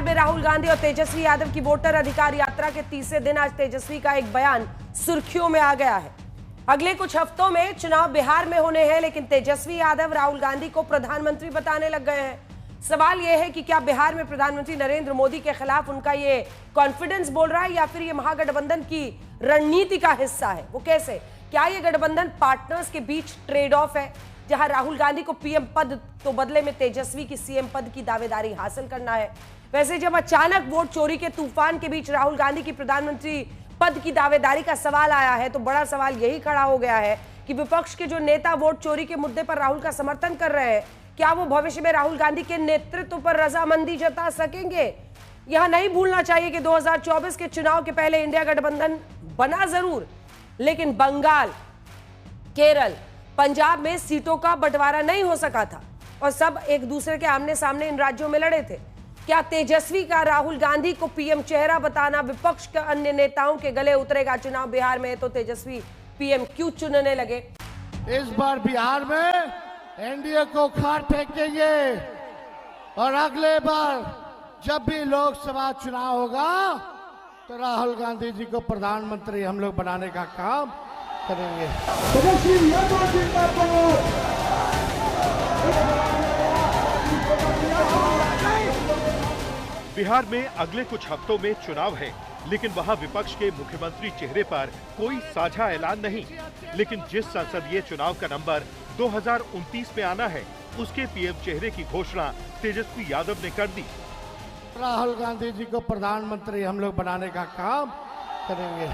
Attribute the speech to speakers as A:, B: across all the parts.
A: में राहुल गांधी और तेजस्वी यादव की वोटर अधिकार यात्रा के तीसरे दिन आज तेजस्वी का एक बयान सुर्खियों में आ गया है। अगले कुछ हफ्तों में चुनाव बिहार में होने हैं, लेकिन तेजस्वी यादव राहुल गांधी को प्रधानमंत्री बताने लग गए हैं। सवाल यह है कि क्या बिहार में प्रधानमंत्री नरेंद्र मोदी के खिलाफ उनका ये कॉन्फिडेंस बोल रहा है या फिर ये महागठबंधन की रणनीति का हिस्सा है? वो कैसे? क्या ये गठबंधन पार्टनर्स के बीच ट्रेड ऑफ है, जहां राहुल गांधी को पीएम पद तो बदले में तेजस्वी की सीएम पद की दावेदारी हासिल करना है? वैसे जब अचानक वोट चोरी के तूफान के बीच राहुल गांधी की प्रधानमंत्री पद की दावेदारी का सवाल आया है, तो बड़ा सवाल यही खड़ा हो गया है कि विपक्ष के जो नेता वोट चोरी के मुद्दे पर राहुल का समर्थन कर रहे हैं, क्या वो भविष्य में राहुल गांधी के नेतृत्व पर रजामंदी जता सकेंगे? यह नहीं भूलना चाहिए कि 2024 के चुनाव के पहले इंडिया गठबंधन बना जरूर, लेकिन बंगाल, केरल, पंजाब में सीटों का बंटवारा नहीं हो सका था और सब एक दूसरे के आमने सामने इन राज्यों में लड़े थे। क्या तेजस्वी का राहुल गांधी को पीएम चेहरा बताना विपक्ष के अन्य नेताओं के गले उतरेगा? चुनाव बिहार में है तो तेजस्वी पीएम क्यों चुनने लगे?
B: इस बार बिहार में एनडीए को खाट फेंकेंगे और अगले बार जब भी लोकसभा चुनाव होगा तो राहुल गांधी जी को प्रधानमंत्री हम लोग बनाने का काम करेंगे।
C: बिहार में अगले कुछ हफ्तों में चुनाव है, लेकिन वहां विपक्ष के मुख्यमंत्री चेहरे पर कोई साझा ऐलान नहीं। लेकिन जिस संसदीय चुनाव का नंबर 2029 में आना है, उसके पीएम चेहरे की घोषणा तेजस्वी यादव ने कर दी।
B: राहुल गांधी जी को प्रधानमंत्री हम लोग बनाने का काम करेंगे।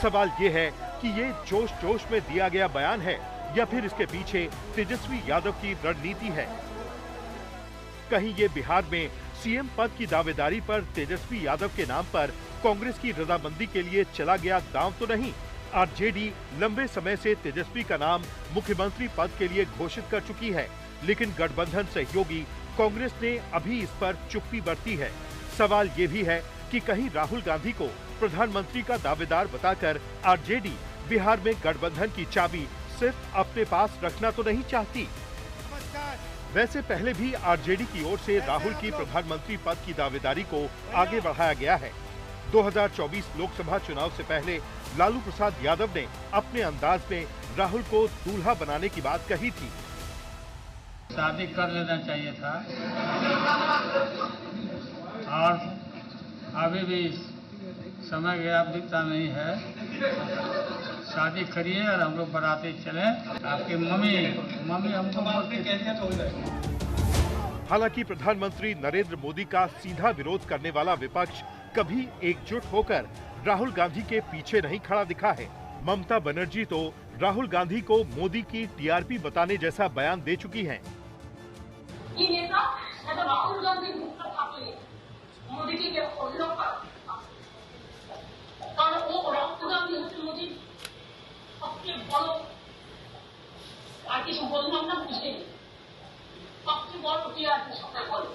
C: सवाल ये है कि ये जोश जोश में दिया गया बयान है या फिर इसके पीछे तेजस्वी यादव की रणनीति है? कहीं ये बिहार में सीएम पद की दावेदारी पर तेजस्वी यादव के नाम पर कांग्रेस की रजामंदी के लिए चला गया दांव तो नहीं? आरजेडी लंबे समय से तेजस्वी का नाम मुख्यमंत्री पद के लिए घोषित कर चुकी है, लेकिन गठबंधन सहयोगी कांग्रेस ने अभी इस पर चुप्पी बरती है। सवाल ये भी है कि कहीं राहुल गांधी को प्रधानमंत्री का दावेदार बताकर आरजेडी बिहार में गठबंधन की चाबी सिर्फ अपने पास रखना तो नहीं चाहती? वैसे पहले भी आरजेडी की ओर से राहुल की प्रधानमंत्री पद की दावेदारी को आगे बढ़ाया गया है। 2024 लोकसभा चुनाव से पहले लालू प्रसाद यादव ने अपने अंदाज में राहुल को दूल्हा बनाने की बात कही थी।
D: शादी कर लेना चाहिए था और अभी भी समय गया, बीता नहीं है। शादी करिए और हम लोग बराती चले। आपकी मम्मी हमको
C: हालांकि प्रधानमंत्री नरेंद्र मोदी का सीधा विरोध करने वाला विपक्ष कभी एकजुट होकर राहुल गांधी के पीछे नहीं खड़ा दिखा है। ममता बनर्जी तो राहुल गांधी को मोदी की टीआरपी बताने जैसा बयान दे चुकी हैं।
E: ये नेता राहुल गांधी मोदी जी के पर और वो राहुल गांधी मोदी अपने बड़ों पार्टी से बोलना ना पूछे अपने बड़ों टीआरपी सबसे बोले।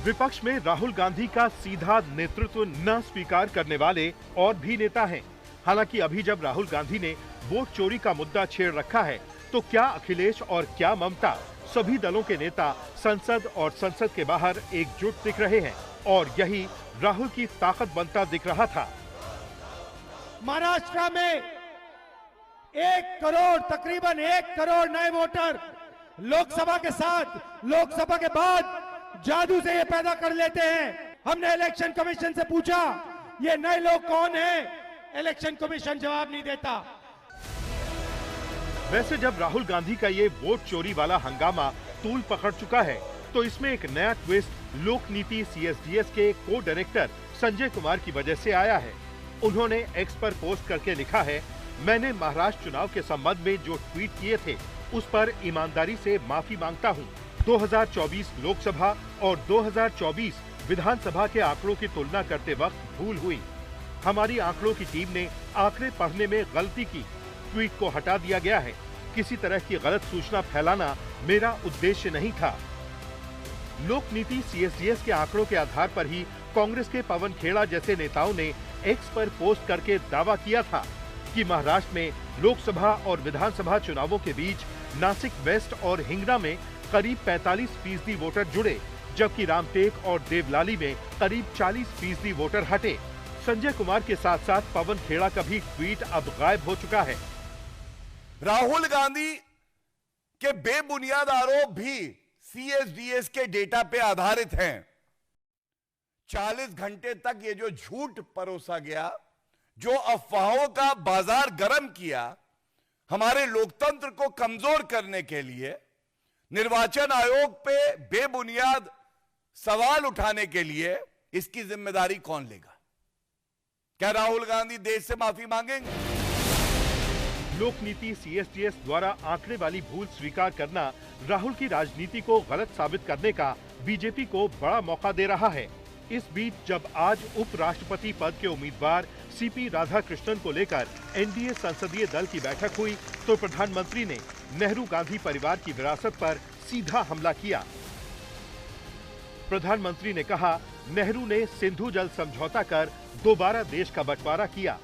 C: विपक्ष में राहुल गांधी का सीधा नेतृत्व न स्वीकार करने वाले और भी नेता हैं। हालांकि अभी जब राहुल गांधी ने वोट चोरी का मुद्दा छेड़ रखा है, तो क्या अखिलेश और क्या ममता, सभी दलों के नेता संसद और संसद के बाहर एकजुट दिख रहे हैं और यही राहुल की ताकत बनता दिख रहा था।
B: महाराष्ट्र में 1 करोड़, तकरीबन 1 करोड़ नए वोटर लोकसभा के साथ लोकसभा के बाद जादू से ये पैदा कर लेते हैं। हमने इलेक्शन कमीशन से पूछा ये नए लोग कौन हैं? इलेक्शन कमीशन जवाब नहीं देता।
C: वैसे जब राहुल गांधी का ये वोट चोरी वाला हंगामा तूल पकड़ चुका है, तो इसमें एक नया ट्विस्ट लोक नीति सीएसडीएस के को डायरेक्टर संजय कुमार की वजह से आया है। उन्होंने एक्स पर पोस्ट करके लिखा है, मैंने महाराष्ट्र चुनाव के संबंध में जो ट्वीट किए थे उस पर ईमानदारी से माफी मांगता हूं। 2024 लोकसभा और 2024 विधानसभा के आंकड़ों की तुलना करते वक्त भूल हुई। हमारी आंकड़ों की टीम ने आंकड़े पढ़ने में गलती की। ट्वीट को हटा दिया गया है। किसी तरह की गलत सूचना फैलाना मेरा उद्देश्य नहीं था। लोक नीति सीएसडीएस के आंकड़ों के आधार पर ही कांग्रेस के पवन खेड़ा जैसे नेताओं ने एक्स पर पोस्ट करके दावा किया था कि महाराष्ट्र में लोकसभा और विधानसभा चुनावों के बीच नासिक वेस्ट और हिंगना में करीब 45% वोटर जुड़े, जबकि रामटेक और देवलाली में करीब 40% वोटर हटे। संजय कुमार के साथ साथ पवन खेड़ा का भी ट्वीट अब गायब हो चुका है।
F: राहुल गांधी के बेबुनियाद आरोप भी CSDS के डेटा पे आधारित हैं। 40 घंटे तक ये जो झूठ परोसा गया, जो अफवाहों का बाजार गर्म किया, हमारे लोकतंत्र को कमजोर करने के लिए, निर्वाचन आयोग पे बेबुनियाद सवाल उठाने के लिए, इसकी जिम्मेदारी कौन लेगा? क्या राहुल गांधी देश से माफी मांगेंगे?
C: लोक नीति CSDS द्वारा आंकड़े वाली भूल स्वीकार करना राहुल की राजनीति को गलत साबित करने का बीजेपी को बड़ा मौका दे रहा है। इस बीच जब आज उपराष्ट्रपति पद के उम्मीदवार CP राधाकृष्णन को लेकर NDA संसदीय दल की बैठक हुई, तो प्रधानमंत्री ने नेहरू गांधी परिवार की विरासत पर सीधा हमला किया। प्रधानमंत्री ने कहा, नेहरू ने सिंधु जल समझौता कर दोबारा देश का बंटवारा किया।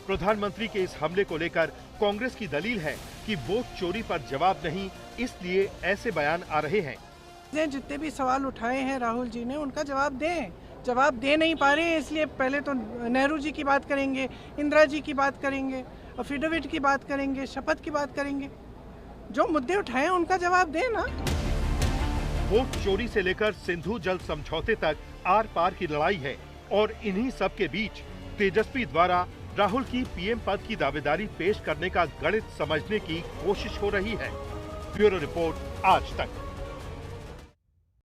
C: प्रधानमंत्री के इस हमले को लेकर कांग्रेस की दलील है कि वोट चोरी पर जवाब नहीं, इसलिए ऐसे बयान आ रहे हैं।
G: जितने भी सवाल उठाए हैं राहुल जी ने, उनका जवाब दें। जवाब दे नहीं पा रहे हैं, इसलिए पहले तो नेहरू जी की बात करेंगे, इंदिरा जी की बात करेंगे, अफिडेविट की बात करेंगे, शपथ की बात करेंगे। जो मुद्दे उठाए उनका जवाब दें ना।
C: वोट चोरी से लेकर सिंधु जल समझौते तक आर पार की लड़ाई है और इन्हीं सब के बीच तेजस्वी द्वारा राहुल की PM पद की दावेदारी पेश करने का गणित समझने की कोशिश हो रही है। ब्यूरो रिपोर्ट, आज तक।